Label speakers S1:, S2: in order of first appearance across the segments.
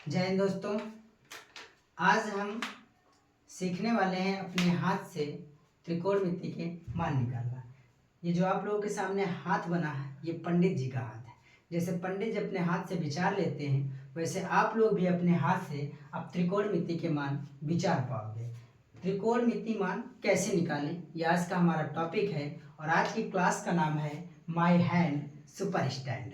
S1: जय हिंद दोस्तों। आज हम सीखने वाले हैं अपने हाथ से त्रिकोणमिति के मान निकालना। ये जो आप लोगों के सामने हाथ बना है ये पंडित जी का हाथ है। जैसे पंडित जी अपने हाथ से विचार लेते हैं वैसे आप लोग भी अपने हाथ से अब त्रिकोणमिति के मान विचार पाओगे। त्रिकोणमिति मान कैसे निकालें ये आज का हमारा टॉपिक है और आज की क्लास का नाम है माय हैंड सुपर स्टैंड।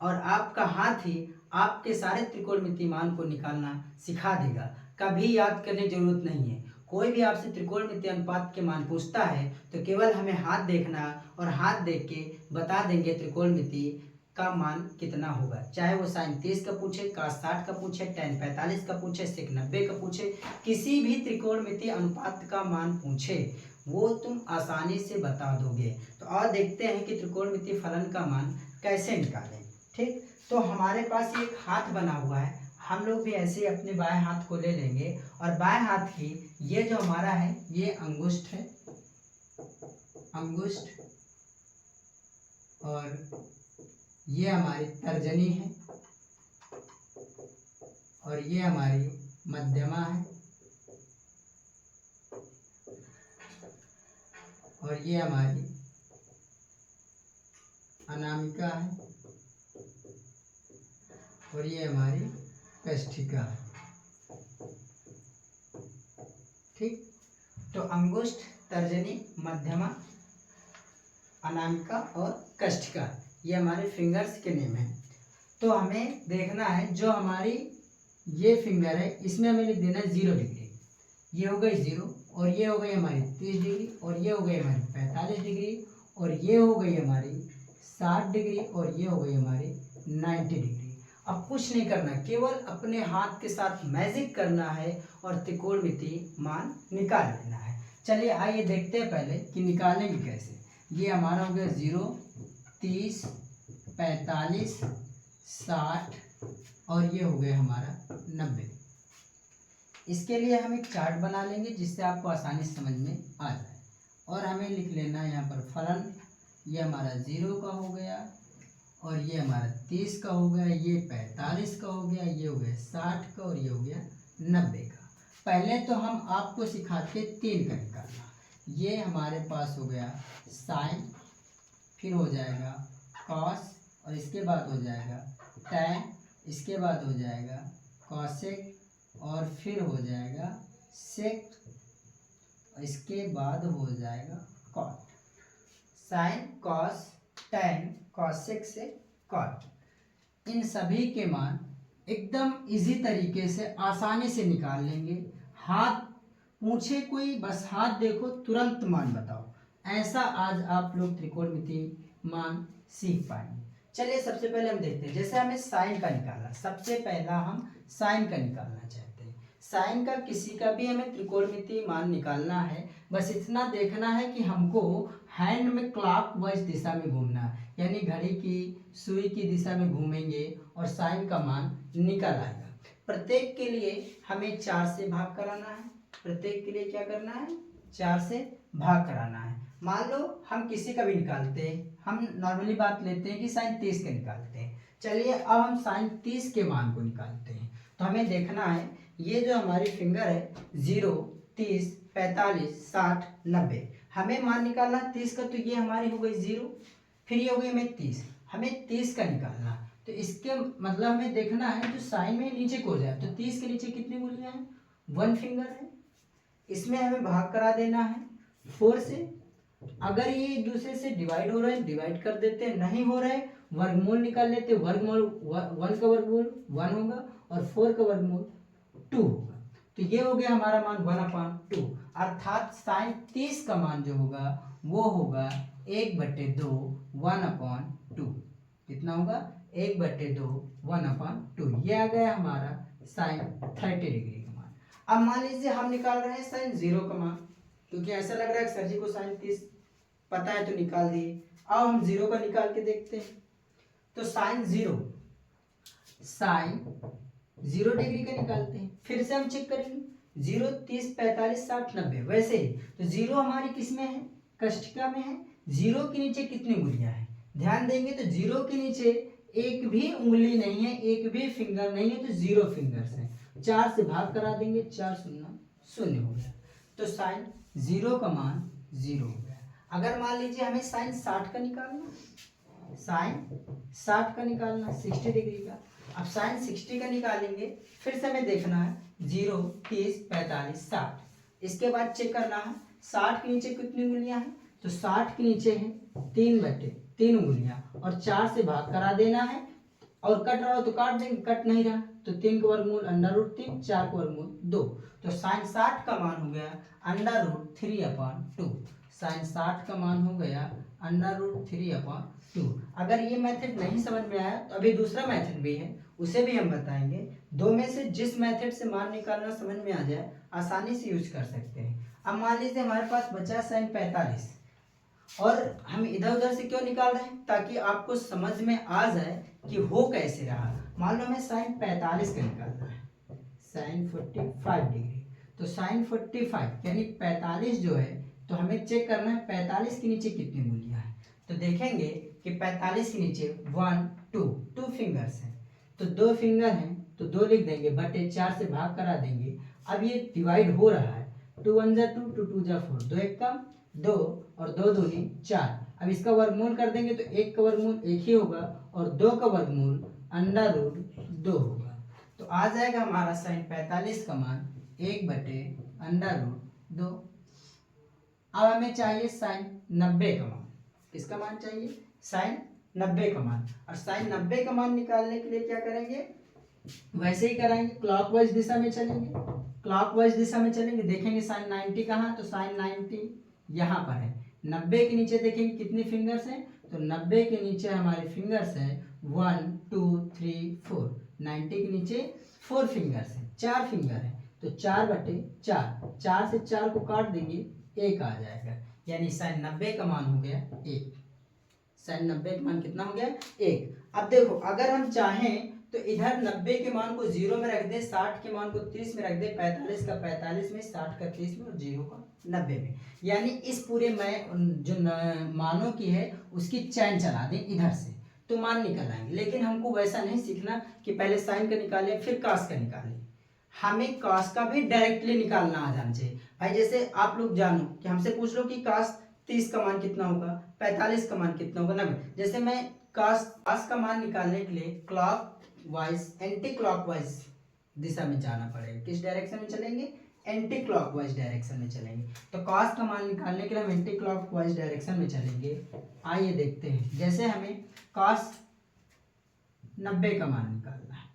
S1: और आपका हाथ ही आपके सारे त्रिकोणमिति मान को निकालना सिखा देगा। कभी याद करने की जरूरत नहीं है। कोई भी आपसे त्रिकोणमिति अनुपात के मान पूछता है तो केवल हमें हाथ देखना और हाथ देख के बता देंगे त्रिकोणमिति का मान कितना होगा। चाहे वो sin 30 का पूछे, cos 60 का पूछे, tan 45 का पूछे, sec 90 का पूछे, किसी भी त्रिकोणमिति अनुपात का मान पूछे वो तुम आसानी से बता दोगे। तो और देखते हैं कि त्रिकोणमिति फलन का मान कैसे निकालें। ठीक, तो हमारे पास एक हाथ बना हुआ है। हम लोग भी ऐसे ही अपने बाएं हाथ को ले लेंगे और बाएं हाथ की ये जो हमारा है ये अंगुष्ठ है, अंगुष्ठ, और ये हमारी तर्जनी है और ये हमारी मध्यमा है और ये हमारी अनामिका है और ये हमारी कष्ठिका है। ठीक, तो अंगुष्ठ, तर्जनी, मध्यमा, अनामिका और कष्ठिका ये हमारे फिंगर्स के नेम हैं। तो हमें देखना है जो हमारी ये फिंगर है इसमें हमें लिख देना है 0 डिग्री। ये हो गई 0 और ये हो गई हमारी 30 डिग्री और ये हो गई हमारी 45 डिग्री और ये हो गई हमारी 60 डिग्री और ये हो गई हमारी 90 डिग्री। अब कुछ नहीं करना, केवल अपने हाथ के साथ मैजिक करना है और त्रिकोणमिति मान निकाल लेना है। चलिए आइए देखते हैं पहले कि निकालेंगे कैसे। ये हमारा हो गया 0, 30, 45, 60 और ये हो गया हमारा 90। इसके लिए हम एक चार्ट बना लेंगे जिससे आपको आसानी से समझ में आ जाए। और हमें लिख लेना है यहाँ पर फलन। ये हमारा 0 का हो गया और ये हमारा 30 का हो गया, ये 45 का हो गया, ये हो गया 60 का और ये हो गया 90 का। पहले तो हम आपको सिखाते 3 का निकालना। ये हमारे पास हो गया साइन, फिर हो जाएगा कॉस और इसके बाद हो जाएगा टैन, इसके बाद हो जाएगा कॉसेक और फिर हो जाएगा सेक और इसके बाद हो जाएगा cot. Sine, cos, tan, cosec से कॉट, इन सभी के मान एकदम इजी तरीके से आसानी से निकाल लेंगे। हाथ पूछे कोई, बस हाथ देखो तुरंत मान बताओ। ऐसा आज आप लोग त्रिकोणमिति मान सीख पाएंगे। चलिए सबसे पहले हम देखते हैं। जैसे हमें साइन का निकालना, सबसे पहला हम साइन का निकालना चाहते हैं। साइन का किसी का भी हमें त्रिकोणमिति मान निकालना है। बस इतना देखना है कि हमको हैंड में क्लॉकवाइज दिशा में घूमना है, यानी घड़ी की सुई की दिशा में घूमेंगे और साइन का मान निकल आएगा। प्रत्येक के लिए हमें 4 से भाग कराना है। प्रत्येक के लिए क्या करना है? 4 से भाग कराना है। मान लो हम किसी का भी निकालते हैं, हम नॉर्मली बात लेते हैं कि साइन 30 का निकालते हैं। चलिए अब हम साइन 30 के मान को निकालते हैं। तो हमें देखना है ये जो हमारी फिंगर है 0, 30, 45, 60, 90, हमें मान निकालना 30 का। तो ये हमारी हो गई 0, फिर ये हो गई हमें 30, हमें 30 का निकालना। तो इसके मतलब हमें देखना है जो साइन में नीचे को जाए। तो 30 के नीचे कितनी उंगलियां हैं? 1 फिंगर है। इसमें हमें भाग करा देना है 4 से। अगर ये एक दूसरे से डिवाइड हो रहे हैं डिवाइड कर देते हैं, नहीं हो रहे वर्गमूल निकाल लेते हैं। वर्गमूल 1 का वर्गमूल 1 होगा और 4 का वर्गमूल 2 होगा। तो ये हो गया हमारा मान 1/2, अर्थात साइन 30 का मान जो होगा वो होगा 1/2, 1/2। कितना होगा? 1/2, 1/2। ये आ गया हमारा साइन 30 डिग्री का मान। अब मान लीजिए हम निकाल रहे हैं साइन 0 का मान, क्योंकि ऐसा लग रहा है कि सर जी को साइन 30 पता है तो निकाल दिए। अब हम 0 का निकाल के देखते हैं। तो साइन 0 डिग्री का निकालते हैं। फिर से हम चेक करेंगे 0, 30, 45, 60, 90 वैसे ही। तो 0 हमारी किस में है? कष्टिका में है। 0 के नीचे कितनी उंगलियां हैं? ध्यान देंगे तो 0 के नीचे एक भी उंगली नहीं है, एक भी फिंगर नहीं है, तो 0 फिंगर्स हैं। 4 से भाग करा देंगे, 4 शून्य शून्य हो गया। तो साइन 0 का मान 0 हो गया। अगर मान लीजिए हमें साइन 60 का निकालना, साइन 60 का निकालना 60 डिग्री का। अब साइन 60 का निकालेंगे, फिर से हमें देखना है 0, 30, 45, 60। इसके बाद चेक करना है 60 के नीचे कितनी उंगलियां हैं, तो 60 के नीचे है 3/3 उंगलियां, और 4 से भाग करा देना है, और कट रहा हो तो काट देंगे, कट नहीं रहा तो 3 का वर्गमूल √3, 4 का वर्गमूल 2। तो साइन 60 का मान हो गया √3/2। साइन 60 का मान हो गया √3/2। अगर ये मेथड नहीं समझ में आया तो अभी दूसरा मेथड भी है, उसे भी हम बताएंगे। दो में से जिस मेथड से मान निकालना समझ में आ जाए आसानी से यूज कर सकते हैं। अब मान लीजिए हमारे पास बचा साइन 45, और हम इधर उधर से क्यों निकाल रहे हैं, ताकि आपको समझ में आ जाए कि हो कैसे रहा। मान लो हमें साइन 45 का निकालना है, साइन 45 डिग्री। तो साइन 45 यानी 45 जो है, तो हमें चेक करना है 45 के नीचे कितनी उंगलियां हैं। तो देखेंगे कि 45 के नीचे 1, 2 फिंगर्स हैं, तो 2 फिंगर हैं तो 2 लिख देंगे, बटे 4 से भाग करा देंगे। अब ये डिवाइड हो रहा है, 2 1 जा 2, 2 2 जा 4, 2 1 का 2, और 2 दूनी 4। अब इसका वर्गमूल कर देंगे तो 1 का वर्गमूल 1 ही होगा, और 2 का वर्गमूल √2 होगा। तो आ जाएगा हमारा साइन 45 का मान 1/√2। अब हमें चाहिए साइन 90 का मान। किसका मान चाहिए, साइन 90 का मान। और साइन 90 का मान निकालने के लिए क्या करेंगे, वैसे ही कराएंगे, क्लॉकवाइज दिशा में चलेंगे। क्लॉकवाइज दिशा में चलेंगे, देखेंगे साइन 90 कहाँ, तो साइन 90 यहाँ पर है। 90 के नीचे देखेंगे कितने फिंगर्स हैं, तो 90 के नीचे हमारे फिंगर्स हैं 1 2 3 4। 90 के नीचे 4 फिंगर्स हैं, 4 फिंगर हैं, तो 4/4, 4 से 4 को काट देंगे, 1 आ जाएगा। यानी साइन 90 का मान हो गया 1। साइन 90 का मान कितना हो गया, 1। अब देखो अगर हम चाहें तो इधर 90 के मान को 0 में रख दे, 60 के मान को 30 में रख दे, 45 का 45 में, 60 का 30 में, और 0 का 90 में। यानी इस पूरे में जो मानों की है उसकी चैन चला दें इधर से, तो मान निकल आएंगे। लेकिन हमको वैसा नहीं सीखना कि पहले साइन का निकालें फिर कास का निकालें, हमें कास का भी डायरेक्टली निकालना आ जाना चाहिए। भाई जैसे आप लोग जानो कि हमसे पूछ लो कि कास 30 का मान कितना होगा, 45 का मान कितना होगा, 90। जैसे मैं कास का मान निकालने के लिए क्लॉक वाइज एंटी क्लॉकवाइज दिशा में जाना पड़ेगा। किस डायरेक्शन में चलेंगे, एंटी क्लॉकवाइज डायरेक्शन में चलेंगे। तो कॉस का मान निकालने के लिए हम एंटी क्लॉकवाइज डायरेक्शन में चलेंगे। आइए देखते हैं, जैसे हमें कॉस 90 का मान निकालना है,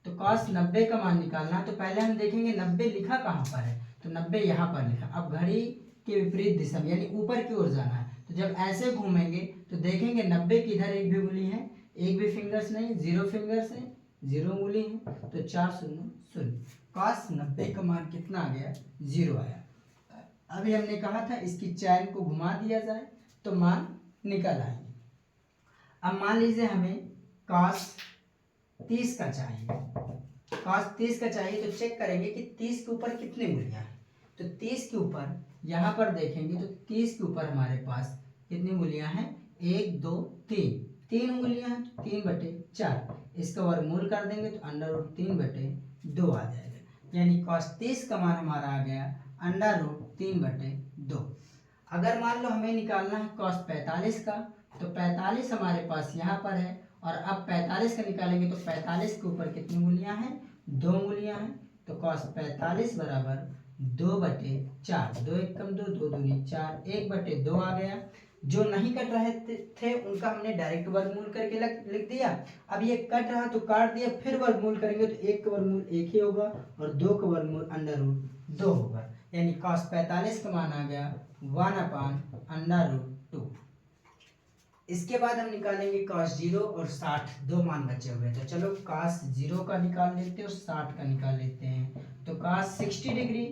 S1: तो कॉस 90 का मान निकालना है, तो पहले हम देखेंगे 90 लिखा कहाँ पर है, तो 90 यहाँ पर लिखा। अब घड़ी के विपरीत दिशा में यानी ऊपर की ओर जाना है, तो जब ऐसे घूमेंगे तो देखेंगे 90 की इधर एक भी उंगली है, एक भी फिंगर्स नहीं, 0 फिंगर्स है, 0 उंगली है, तो 4 0 0। कॉस 90 का मान कितना आ गया, 0 आया। अभी हमने कहा था इसकी चैन को घुमा दिया जाए तो मान निकल आएंगे। अब मान लीजिए हमें कॉस 30 का चाहिए, कॉस 30 का चाहिए, तो चेक करेंगे कि 30 के ऊपर कितनी उंगलियां हैं। तो 30 के ऊपर यहाँ पर देखेंगे तो 30 के ऊपर हमारे पास कितनी उंगलियां हैं, 1 2 3 उंगलियां हैं, 3/4। इसका वर्गमूल कर देंगे तो √3/2 आ जाएगा। यानी कॉस 30 का मान हमारा आ गया √3/2। अगर मान लो हमें निकालना है कॉस 45 का, तो 45 हमारे पास यहाँ पर है, और अब 45 का निकालेंगे तो 45 के ऊपर कितनी उंगलियां हैं, 2 उंगलियां हैं, तो कॉस 45 बराबर 2/4, 2 1 कम 2, 2 दूनी 4, 1/2 आ गया। जो नहीं कट रहे थे उनका हमने डायरेक्ट वर्गमूल करके लिख दिया। अब ये कट रहा तो काट दिया, फिर वर्गमूल करेंगे तो 1 का वर्गमूल 1 ही होगा, और 2 का वर्गमूल √2 होगा। यानी cos 45 का मान आ गया 1/√2। इसके बाद हम निकालेंगे cos 0 और 60, दो मान बचे हुए। तो चलो cos 0 का निकाल लेते हैं और 60 का निकाल लेते हैं। तो cos 60 डिग्री,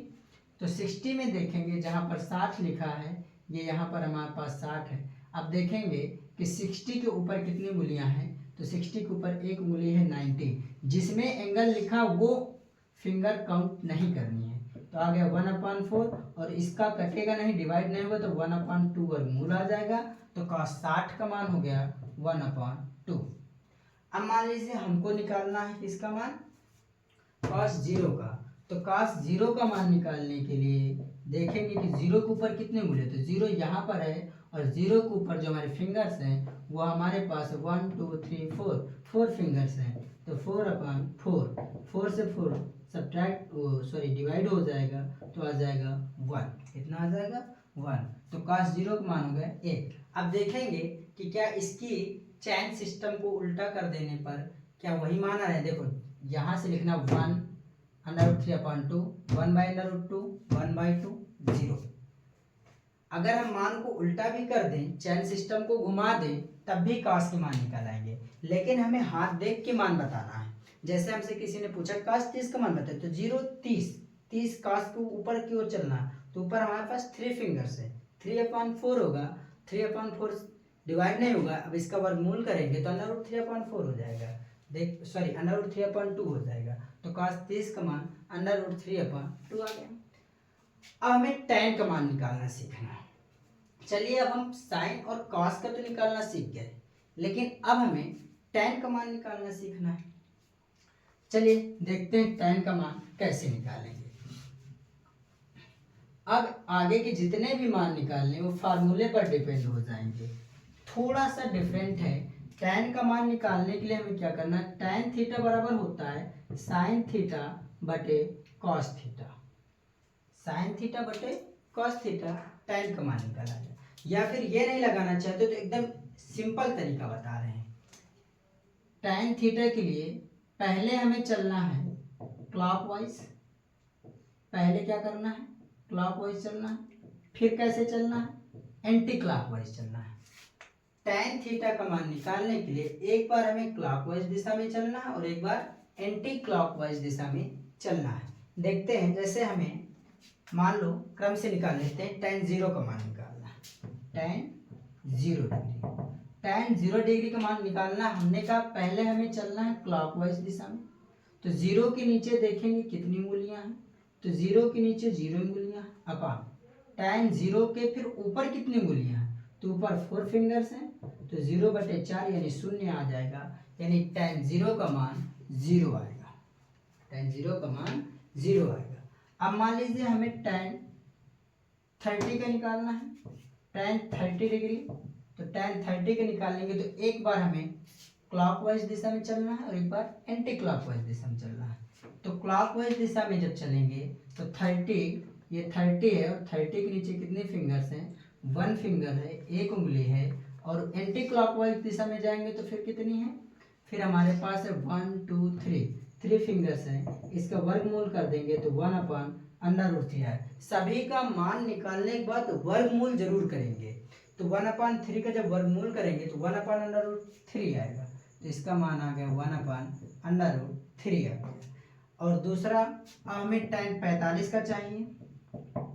S1: तो 60 में देखेंगे जहाँ पर 60 लिखा है, ये यहाँ पर हमारे पास 60 है। अब देखेंगे कि 60 के ऊपर कितनी उंगलियां हैं, तो 60 के ऊपर एक उंगली है 90, जिसमें एंगल लिखा वो फिंगर काउंट नहीं करनी है। तो आ गया 1/4, और इसका कटेगा नहीं, डिवाइड नहीं होगा, तो 1/2 वर्गमूल आ जाएगा। तो cos 60 का मान हो गया 1/2। अब मान लीजिए हमको निकालना है किसका मान, cos 0 का। तो cos 0 का मान निकालने के लिए देखेंगे कि 0 के ऊपर कितने मूल्य है, तो 0 यहाँ पर है और 0 के ऊपर जो हमारे फिंगर्स हैं वो हमारे पास 1 2 3 4 फिंगर्स हैं। तो 4/4, 4 से 4 सब्ट्रैक्ट डिवाइड हो जाएगा तो आ जाएगा 1। कितना आ जाएगा 1। तो cos 0 का मान हो गया 1। अब देखेंगे कि क्या इसकी चैन सिस्टम को उल्टा कर देने पर क्या वही मान आ रहा है। देखो यहाँ से लिखना 1/3/2, 1/2, 1/2, 0। अगर हम मान को उल्टा भी कर दें, चैन सिस्टम को घुमा दें, तब भी cos के मान निकल आएंगे। लेकिन हमें हाथ देख के मान बताना है। जैसे हमसे किसी ने पूछा cos 30 का मान बताए, तो 0 30 cos को ऊपर की ओर चलना, तो ऊपर हमारे पास 3 फिंगर्स है, 3/4 होगा। 3/4 डिवाइड नहीं होगा, अब इसका वर्गमूल करेंगे तो √3/4 हो जाएगा। √3/2 हो जाएगा। तो cos 30 का मान √3/2 आ गया। अब हमें tan का मान निकालना सीखना है। चलिए अब हम sin और cos का तो निकालना सीख गए, लेकिन अब हमें tan का मान निकालना सीखना है। चलिए देखते हैं tan का मान कैसे निकालेंगे। अब आगे के जितने भी मान निकालने वो फार्मूले पर डिपेंड हो जाएंगे। थोड़ा सा डिफरेंट है। tan का मान निकालने के लिए हमें क्या करना है, tan थीटा बराबर होता है sin थीटा बटे cos थीटा। साइन थीटा बटे कॉस थीटा, tan का मान निकाला जाए। या फिर ये नहीं लगाना चाहते तो एकदम सिंपल तरीका बता रहे हैं। tan थीटा के लिए पहले हमें चलना है क्लॉकवाइज। पहले क्या करना है, क्लॉकवाइज चलना है। फिर कैसे चलना है, एंटी क्लॉकवाइज चलना है। tan थीटा का मान निकालने के लिए एक बार हमें क्लॉकवाइज दिशा में चलना है और एक बार एंटी क्लॉकवाइज दिशा में चलना है। देखते हैं, जैसे हमें मान लो क्रम से निकाल लेते हैं। tan 0 का मान निकालना है, tan 0 डिग्री। tan 0 डिग्री का मान निकालना, हमने कहा पहले हमें चलना है क्लॉकवाइज दिशा में। तो 0 के नीचे देखेंगे कितनी मूलियां हैं, तो 0 के नीचे 0 मूलियां अपान tan 0 के फिर ऊपर कितनी मूलियां हैं, तो ऊपर 4 फिंगर्स हैं, तो 0/4 यानी 0 आ जाएगा। यानी tan 0 का मान 0 आएगा। tan 0 का मान 0 आएगा। अब मान लीजिए हमें tan 30 का निकालना है, tan 30 डिग्री। तो tan 30 का निकालेंगे तो एक बार हमें क्लॉकवाइज दिशा में चलना है और एक बार एंटी क्लॉकवाइज दिशा में चलना है। तो क्लॉकवाइज दिशा में जब चलेंगे तो 30, ये 30 है और 30 के नीचे कितने फिंगर्स हैं, 1 फिंगर है, 1 उंगली है। और एंटी क्लॉकवाइज दिशा में जाएंगे तो फिर कितनी है, फिर हमारे पास है 1 2 3 फिंगर्स हैं। इसका वर्गमूल कर देंगे तो 1/√3 है। सभी का मान निकालने के बाद वर्गमूल जरूर करेंगे। तो 1/3 का जब वर्गमूल करेंगे तो 1/√3 आएगा। तो इसका मान आ गया 1/√3 आ गया। और दूसरा हमें tan 45 का चाहिए,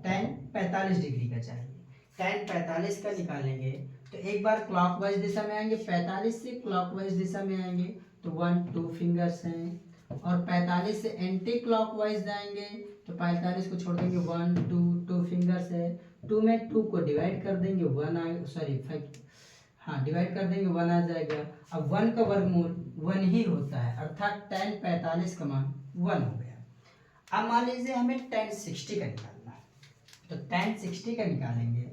S1: tan 45 डिग्री का चाहिए। tan 45 का निकालेंगे तो एक बार क्लॉकवाइज दिशा में आएंगे, 45 से क्लॉकवाइज दिशा में आएंगे तो 1 2 फिंगर्स हैं। और 45 से एंटी क्लॉकवाइज जाएंगे तो 45 को छोड़ देंगे, 1 2 फिंगर्स है। 2 में 2 को डिवाइड कर देंगे, 1 डिवाइड कर देंगे, 1 आ जाएगा। अब 1 का वर्गमूल 1 ही होता है, अर्थात tan 45 का मान 1 हो गया। अब मान लीजिए हमें tan 60 का निकालना है, तो tan 60 का निकालेंगे,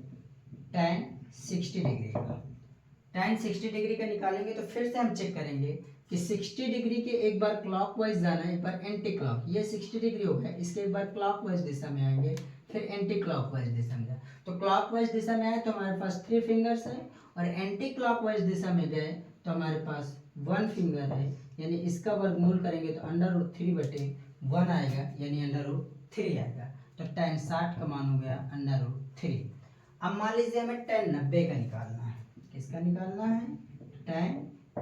S1: tan 60 डिग्री का। tan 60 डिग्री का निकालेंगे तो फिर से हम चेक करेंगे कि 60 डिग्री के एक बार क्लॉकवाइज जाना है, एक बार एंटी क्लॉक। ये 60 डिग्री हो गया, इसके एक बार क्लॉकवाइज दिशा में आएंगे, फिर एंटी क्लॉकवाइज दिशा में जाए। तो क्लॉकवाइज दिशा में आए तो हमारे पास 3 फिंगर्स है, और एंटी क्लॉकवाइज दिशा में गए तो हमारे पास 1 फिंगर है। यानी इसका वर्गमूल करेंगे तो √3/1 आएगा, यानी √3 आएगा। तो tan 60 का मान हो गया √3। अब मान लीजिए हमें tan 90 का निकालना है। किसका निकालना है, tan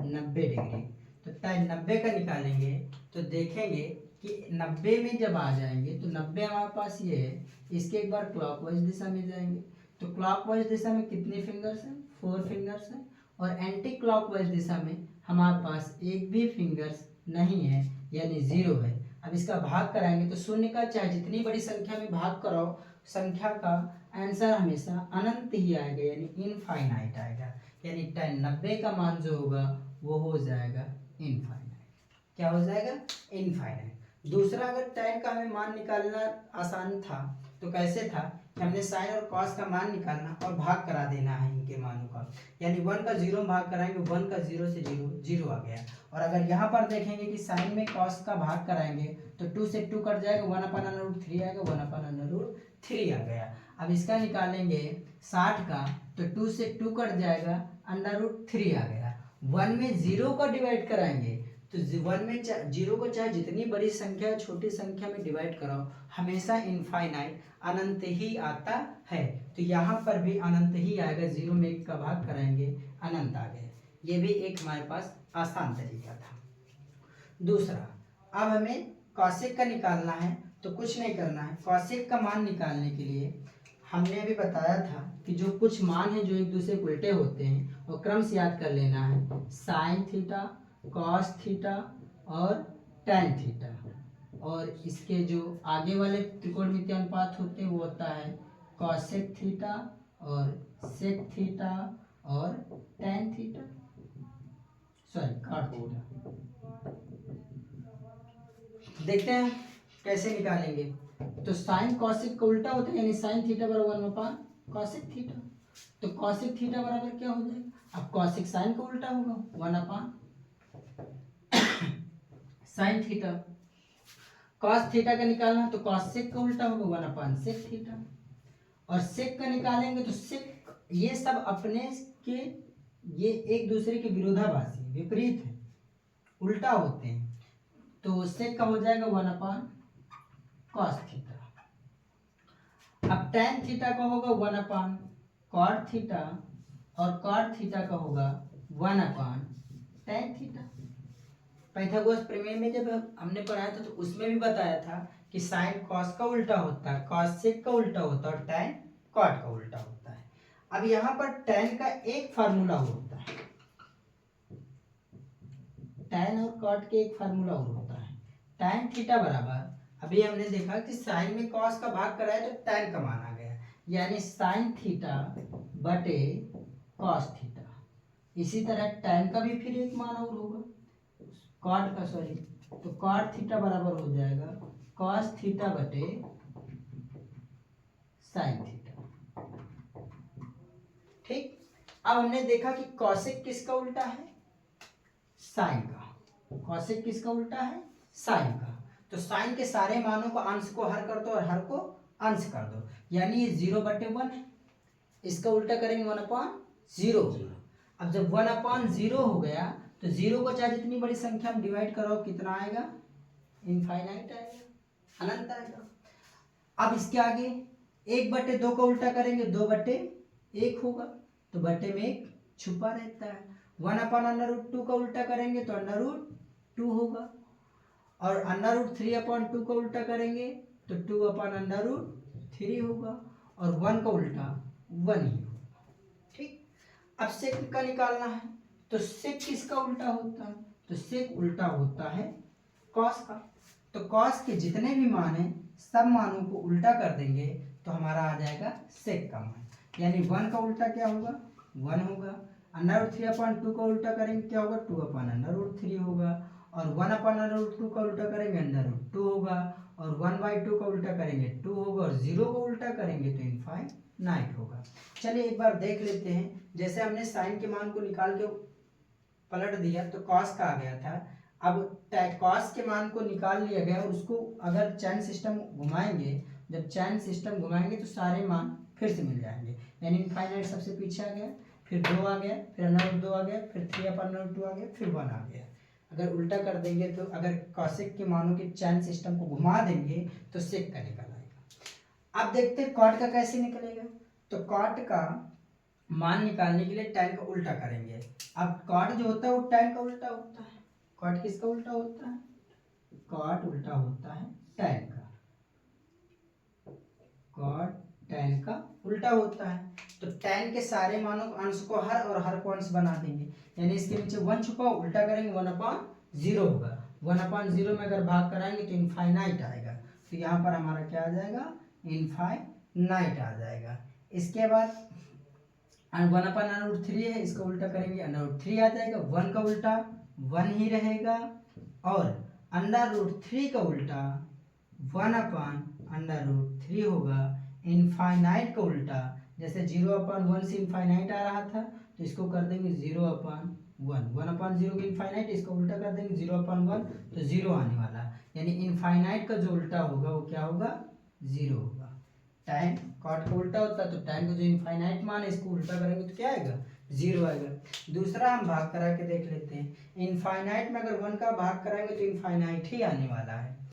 S1: 90 डिग्री। तो tan 90 का निकालेंगे तो देखेंगे कि 90 में जब आ जाएंगे तो 90 हमारे पास ये है, इसके एक बार क्लॉकवाइज दिशा में जाएंगे तो क्लॉकवाइज दिशा में कितने फिंगर्स हैं, 4 फिंगर्स हैं। और एंटी क्लॉकवाइज दिशा में हमारे पास एक भी फिंगर्स नहीं है, यानी 0 है। अब इसका भाग कराएंगे तो शून्य का चाहे जितनी बड़ी संख्या में भाग कराओ, संख्या का आंसर हमेशा अनंत ही आएगा, यानी इनफाइनाइट आएगा। यानी tan 90 का मान जो होगा वो हो जाएगा इनफाइनाइट। क्या हो जाएगा? इनफाइनाइट। दूसरा, अगर tan का हमें मान निकालना आसान था तो कैसे था कि हमने साइन और कॉस का मान निकालना और भाग करा देना है इनके मानों का, यानी 1 का 0 में भाग कराएंगे, 1 का 0 से 0 0 आ गया। और अगर यहाँ पर देखेंगे कि साइन में कॉस का भाग कराएंगे तो 2 से 2 कट जाएगा, 1/√3 आएगा, 1/√3 आ गया। अब इसका निकालेंगे 60 का तो 2 से 2 कट जाएगा, √3 आ गया। 1 में 0 को डिवाइड कराएंगे तो 1 में 0 को चाहे जितनी बड़ी संख्या छोटी संख्या में डिवाइड कराओ हमेशा इनफाइनाइट अनंत ही आता है। तो यहाँ पर भी अनंत ही आएगा, 0 में 1 का भाग कराएंगे अनंत आ गया। ये भी एक हमारे पास आसान तरीका था। दूसरा, अब हमें कॉसेक का निकालना है तो कुछ नहीं करना है। कॉसेक का मान निकालने के लिए हमने अभी बताया था कि जो कुछ मान है जो एक दूसरे के उल्टे होते हैं वो क्रम से याद कर लेना है। साइन थीटा, कॉस थीटा और टैन थीटा, और इसके जो आगे वाले त्रिकोणमितीय अनुपात होते हैं वो होता है कॉसेक थीटा और सेक थीटा और tan theta, sorry cot theta. देखते हैं कैसे निकालेंगे। तो साइन कॉसेक का उल्टा होता है, यानी साइन थीटा बराबर 1/कॉसेक थीटा। तो कॉसेक थीटा बराबर क्या हो जाएगा? अब कॉसेक साइन का उल्टा होगा 1/साइन थीटा। कॉस थीटा का निकालना तो कॉसेक का उल्टा होगा 1/सेक थीटा। और सेक का निकालेंगे तो सेक, ये सब अपने के ये एक दूसरे के विरोधाभासी विपरीत है, उल्टा होते हैं। तो सेक का हो जाएगा 1/कॉस थीटा। अब टैन थीटा का होगा 1/कॉट थीटा और कॉट थीटा का होगा 1/टैन थीटा। पाइथागोरस प्रमेय में जब हमने पढ़ाया था तो उसमें भी बताया था कि साइन कॉस का उल्टा होता है, कॉस सेक का उल्टा होता है और टैन कॉट का उल्टा होता है। अब यहाँ पर टैन का एक फार्मूला होता है, टैन और कॉट के एक फार्मूला और होता है। टैन थीटा बराबर, अभी हमने देखा कि साइन में कॉस का भाग कराया तो टैन का मान आ गया, यानी साइन थीटा बटे कॉस थीटा। इसी तरह टैन का भी फिर एक मान और होगा, कॉट का, सॉरी, तो कॉट थीटा बराबर हो जाएगा कॉस थीटा बटे साइन थीटा। ठीक। अब हमने देखा कि कॉसेक किसका उल्टा है? साइन का। कॉसेक किसका उल्टा है? साइन का। तो साइन के सारे मानों को अंश को हर कर दो और हर को अंश कर दो, यानी ये 0/1 है। इसका उल्टा करेंगे 1/0। अब जब 1/0 हो गया तो 0 को चाहे जितनी बड़ी संख्या में डिवाइड करो कितना आएगा? इनफाइनाइट आएगा, अनंत आएगा। अब इसके आगे 1/2 का उल्टा करेंगे 2/1 होगा, तो बटे में एक छुपा रहता है। 1/√2 का उल्टा करेंगे तो √2 होगा, और √3/2 का उल्टा करेंगे तो 2/√3 होगा, और 1 का उल्टा 1 ही होगा। ठीक। अब सेक का निकालना है तो सेक किसका उल्टा होता है? तो सेक उल्टा होता है कॉस का। तो कॉस के जितने भी मान हैं सब मानों को उल्टा कर देंगे तो हमारा आ जाएगा सेक का मान, यानी 1 का उल्टा क्या होगा? 1 होगा। √3/2 का उल्टा करेंगे क्या होगा? 2/√3 होगा, और 1/√2 का उल्टा करेंगे √2 होगा, और 1/2 का उल्टा करेंगे 2 होगा, और 0 को उल्टा करेंगे तो इनफाइनाइट होगा। चलिए एक बार देख लेते हैं। जैसे हमने साइन के मान को निकाल के पलट दिया तो कॉस का आ गया था। अब कॉस के मान को निकाल लिया गया और उसको अगर चैन सिस्टम घुमाएंगे, जब चैन सिस्टम घुमाएंगे तो सारे मान फिर से मिल जाएंगे, यानी इनफाइनाइट सबसे पीछे आ गया, फिर 2 आ गया, फिर √2 आ गया, फिर 3/√2 आ गया, फिर 1 आ गया। अगर उल्टा कर देंगे तो अगर कॉसेक के मानों के चैन सिस्टम को घुमा देंगे तो सेक का निकल आएगा। अब देखते हैं कॉट का कैसे निकलेगा। तो कॉट का मान निकालने के लिए टैन का उल्टा करेंगे। अब कॉट जो होता है वो टैन का उल्टा होता है। कॉट किसका उल्टा होता है? कॉट उल्टा होता है टैन का। कॉट टैन का उल्टा होता है। तो टैन के सारे मानों को अंश को हर और हर को अंश बना देंगे, यानी इसके नीचे 1 छुपा, उल्टा करेंगे 1/0 होगा। 1/0 में अगर भाग कराएंगे तो इनफाइनाइट आएगा, तो यहाँ पर हमारा क्या आ जाएगा? इनफाइनाइट आ जाएगा। इसके बाद 1/√3 है, इसका उल्टा करेंगे √3 आ जाएगा। 1 का उल्टा 1 ही रहेगा, और अंडर रूट 3 का उल्टा 1/√3 होगा। इनफाइनाइट का उल्टा, जैसे 0/1 से इनफाइनाइट आ रहा था तो इसको कर देंगे 0/1, 1/0 की इनफाइनाइट, इसको उल्टा कर देंगे 0/1 तो 0 आने वाला है। यानी इनफाइनाइट का जो उल्टा होगा वो क्या होगा, 0 होगा। टाइम कॉट का उल्टा होता है तो टाइम का जो इनफाइनाइट मान है इसको उल्टा करेंगे तो क्या आएगा, 0 आएगा। दूसरा हम भाग करा के देख लेते हैं। इनफाइनाइट में अगर 1 का भाग कराएंगे तो इनफाइनाइट ही आने वाला है।